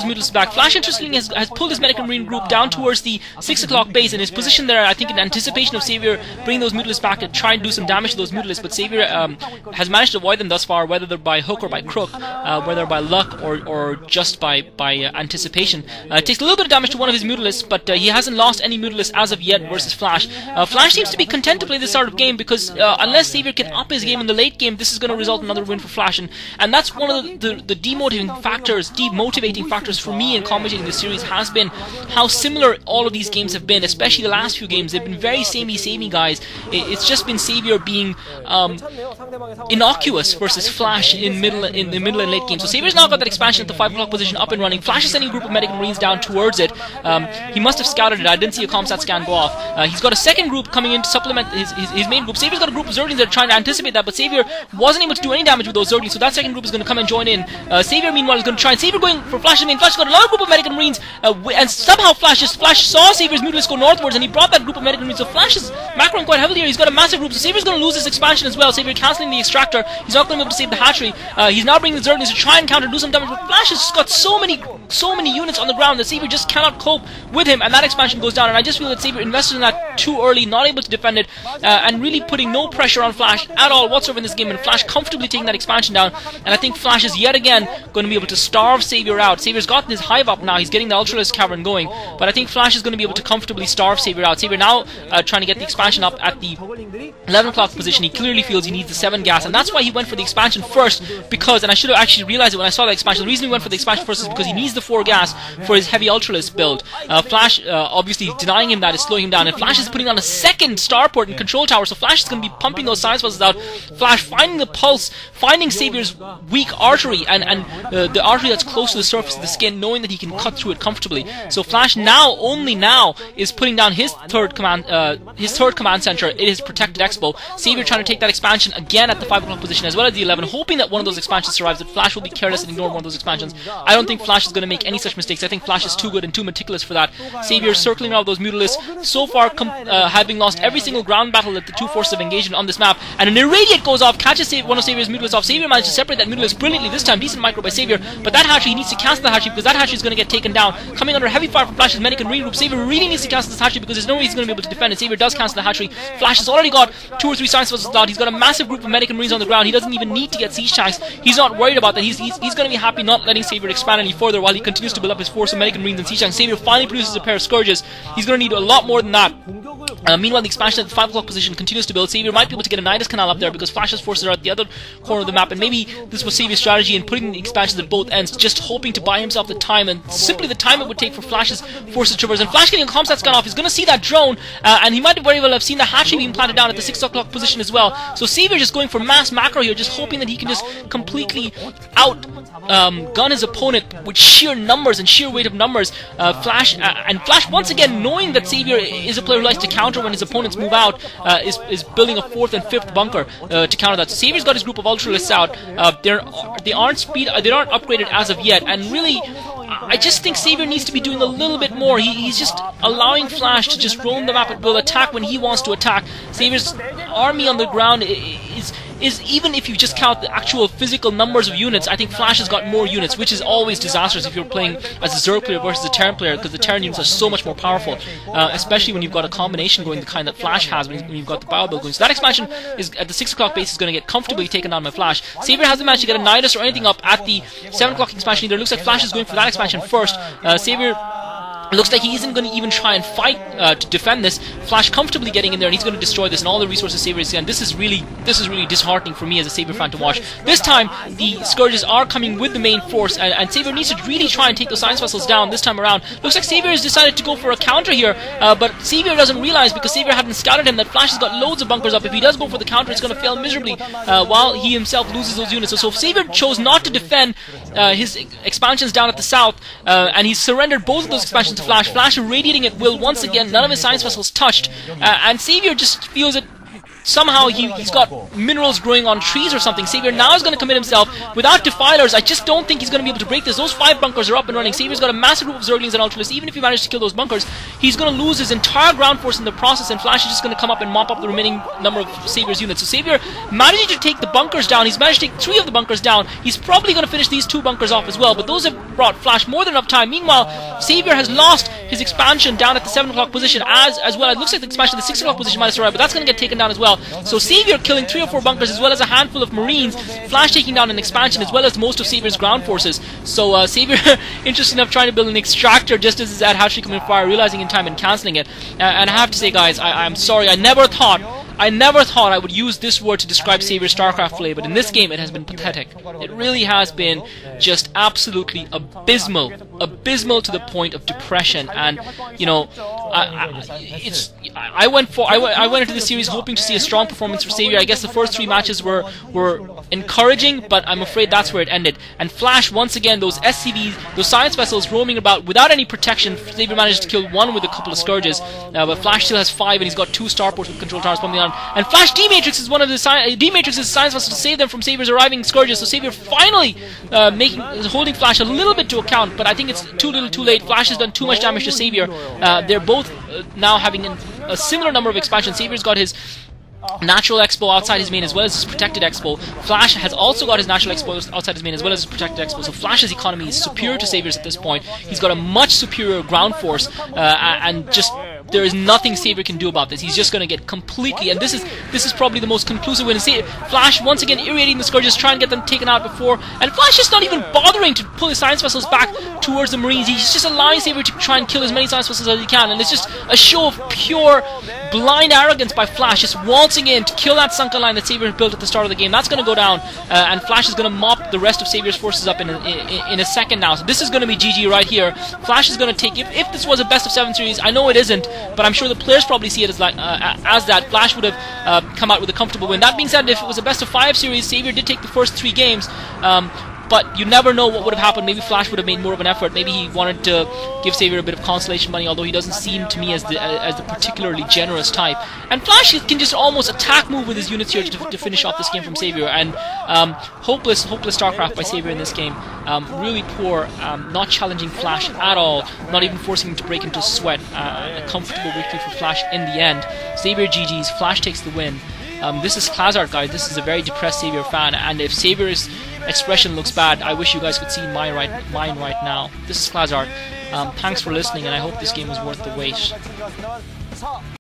Mutilus back. Flash, interestingly, has pulled his Medic and Marine group down towards the 6 o'clock base and is positioned there, I think, in anticipation of Savior bringing those Mutilus back and trying to do some damage to those Mutilus, but Savior has managed to avoid them thus far, whether they're by hook or by crook, whether by luck or just by anticipation. It takes a little bit of damage to one of his Mutilus, but he hasn't lost any Mutilus as of yet versus Flash. Flash seems to be content to play this sort of game because unless Savior can up his game in the late game, this is going to result in another win for Flash, and that's one of the demotivating factors for me in commentating this series has been how similar all of these games have been, especially the last few games. They've been very samey guys. It's just been Savior being innocuous versus Flash in the middle and late game. So Saviour's now got that expansion at the 5 o'clock position up and running. Flash is sending a group of Medic and Marines down towards it. He must have scouted it. I didn't see a comsat scan go off. He's got a second group coming in to supplement his main group. Saviour's got a group of Zerglings that are trying to anticipate that, but Savior wasn't able to do any damage with those Zerglings, so that second group is going to come and join in. Savior, meanwhile, is going to try, and Savior going for Flash's main. Flash got another group of Medic and Marines, and somehow Flash saw Saviour's Mutilus go northwards, and he brought that group of Medic and Marines. So Flash is macroing quite heavily here. He's got a massive group, so Saviour's going to lose this expansion as well. Savior cancelling the extractor. He's not going to be able to save the hatchery. He's now bringing the Zerglings to try and counter, do some damage, but Flash has got so many units on the ground that Savior just cannot cope with him, and that expansion goes down. And I just feel that Savior invested in that too early, not able to defend it, and really putting no pressure on Flash at all whatsoever in this game, and Flash comfortably taking that expansion down. And I think Flash is yet again going to be able to starve Savior out. Savior's gotten his hive up now. He's getting the Ultralisk Cavern going, but I think Flash is going to be able to comfortably starve Savior out. Savior now trying to get the expansion up at the 11 o'clock position. He clearly feels he needs the 7 gas, and that's why he went for the expansion first, because, and I should have actually realized it when I saw the expansion, the reason he went for the expansion first is because he needs the 4 gas for his heavy Ultralisk build. Flash obviously denying him that is slowing him down, and Flash is putting on a second starport and control tower, so Flash is going to be pumping those science pulses out. Flash finding the pulse, finding Savior's weak artery, and the artery that's close to the surface of the skin, knowing that he can cut through it comfortably. So Flash only now is putting down his third command center. It is protected Expo. Savior trying to take that expansion again at the 5 o'clock position as well as the 11, hoping that one of those expansions survives, that Flash will be careless and ignore one of those expansions. I don't think Flash is going to make any such mistakes. I think Flash is too good and too meticulous for that. Savior circling around those Mutilus, so far having lost every single ground battle that the two forces have engaged in on this map, and an Irradiate goes off, catches one of Saviour's Mutilus off. Savior managed to separate that Mutilus brilliantly this time, decent micro by Savior, but that hatchery, he needs to cancel the hatchery because that hatchery is going to get taken down. Coming under heavy fire from Flash's Medic and Marine group, Savior really needs to cancel this hatchery because there's no way he's going to be able to defend it. Savior does cancel the hatchery. Flash has already got 2 or 3 science vessels out. He's got a massive group of Medic and Marines on the ground. He doesn't even need to get siege tanks. He's not worried about that. He's going to be happy not letting Savior expand any further while he continues to build up his force of Medic and Marines and siege tanks. Savior finally produces a pair of Scourges. He's going to need a lot more than that. Meanwhile, the expansion at the 5 o'clock position continues to build. Savior might be able to get a Nidus Canal up there because Flash's forces are at the other corner of the map, and maybe this was Saviour's strategy in putting the expansions at both ends, just hoping to buy himself the time, and simply the time it would take for Flash's forces to traverse. And Flash getting a comsat scan off, he's going to see that drone, and he might very well have seen the hatchery being planted down at the 6 o'clock position as well. So Savior just going for mass macro here, just hoping that he can just completely gun his opponent with sheer numbers and sheer weight of numbers. Flash once again, knowing that Savior is a player who likes to counter when his opponents move out, is building a 4th and 5th bunker to counter that. So Saviour's got his group of Ultralists out. They aren't upgraded as of yet, and really, I just think Savior needs to be doing a little bit more. He's just allowing Flash to just roam the map and will attack when he wants to attack. Savior's army on the ground is even if you just count the actual physical numbers of units, I think Flash has got more units, which is always disastrous if you're playing as a Zerg player versus a Terran player, because the Terran units are so much more powerful, especially when you've got a combination going the kind that Flash has when you've got the bio build going. So that expansion is at the 6 o'clock base is going to get comfortably taken down by Flash. Savior hasn't managed to get a Nidus or anything up at the 7 o'clock expansion either. It looks like Flash is going for that expansion first. Savior looks like he isn't going to even try and fight to defend this. Flash comfortably getting in there, and he's going to destroy this and all the resources Savior is getting. This is really disheartening for me as a Savior fan to watch. This time the Scourges are coming with the main force, and Savior needs to really try and take those science vessels down this time around. Looks like Savior has decided to go for a counter here, but Savior doesn't realize, because Savior hadn't scouted him, that Flash has got loads of bunkers up. If he does go for the counter, it's going to fail miserably while he himself loses those units. So Savior chose not to defend his expansions down at the south, and he's surrendered both of those expansions to Flash. Flash irradiating at will once again, none of his science vessels touched, and Savior just feels that somehow he's got minerals growing on trees or something. Savior now is going to commit himself. Without Defilers, I just don't think he's going to be able to break this. Those 5 bunkers are up and running. Savior's got a massive group of Zerglings and Ultralists. Even if he manages to kill those bunkers, he's going to lose his entire ground force in the process, and Flash is just going to come up and mop up the remaining number of Savior's units. So Savior managing to take the bunkers down. He's managed to take 3 of the bunkers down. He's probably going to finish these 2 bunkers off as well, but those have brought Flash more than enough time. Meanwhile, Savior has lost his expansion down at the 7 o'clock position as well. It looks like the expansion at the 6 o'clock position might have survived, but that's going to get taken down as well. So Savior killing 3 or 4 bunkers as well as a handful of Marines. Flash taking down an expansion as well as most of Savior's ground forces. So Savior, interesting enough, trying to build an extractor just as his ad hatchery coming fire, realizing in time and cancelling it. And I have to say, guys, I'm sorry, I never thought I would use this word to describe Savior's StarCraft play, but in this game it has been pathetic. It really has been just absolutely abysmal to the point of depression. And you know, I went into the series hoping to see a strong performance for Savior. I guess the first 3 matches were encouraging, but I'm afraid that's where it ended. And Flash, once again, those SCVs, those science vessels roaming about without any protection. Savior managed to kill 1 with a couple of Scourges, but Flash still has 5, and he's got 2 starports with control towers pumping on. And Flash D-Matrix one of the D-Matrix's science vessels to save them from Savior's arriving Scourges. So Savior finally holding Flash a little bit to account, but I think it's too little, too late. Flash has done too much damage to Savior. They're both now having a similar number of expansions. Savior's got his natural expo outside his main as well as his protected expo. Flash has also got his natural expo outside his main as well as his protected expo. So Flash's economy is superior to Savior's at this point. He's got a much superior ground force, and just there is nothing Savior can do about this. He's just going to get completely, and this is probably the most conclusive win. Flash once again irradiating the Scourges, trying to get them taken out before, and Flash is not even bothering to pull his science vessels back towards the Marines. He's just allowing Savior to try and kill as many science vessels as he can, and it's just a show of pure blind arrogance by Flash, just waltzing in to kill that sunken line that Savior built at the start of the game. That's going to go down, and Flash is going to mop the rest of Savior's forces up in a second now. So this is going to be GG right here. Flash is going to take, if this was a best of 7 series, I know it isn't, but I'm sure the players probably see it as that. Flash would have come out with a comfortable win. That being said, if it was a best of 5 series, Savior did take the first 3 games, but you never know what would have happened. Maybe Flash would have made more of an effort. Maybe he wanted to give Savior a bit of consolation money, although he doesn't seem to me as the particularly generous type. And Flash can just almost attack move with his units here to finish off this game from Savior. And hopeless StarCraft by Savior in this game. Really poor, not challenging Flash at all, not even forcing him to break into sweat. A comfortable victory for Flash in the end. Savior GG's, Flash takes the win. This is Klazart, guys. This is a very depressed Savior fan, and if Savior's expression looks bad, I wish you guys could see mine right now. This is Klazart. Thanks for listening, and I hope this game was worth the wait.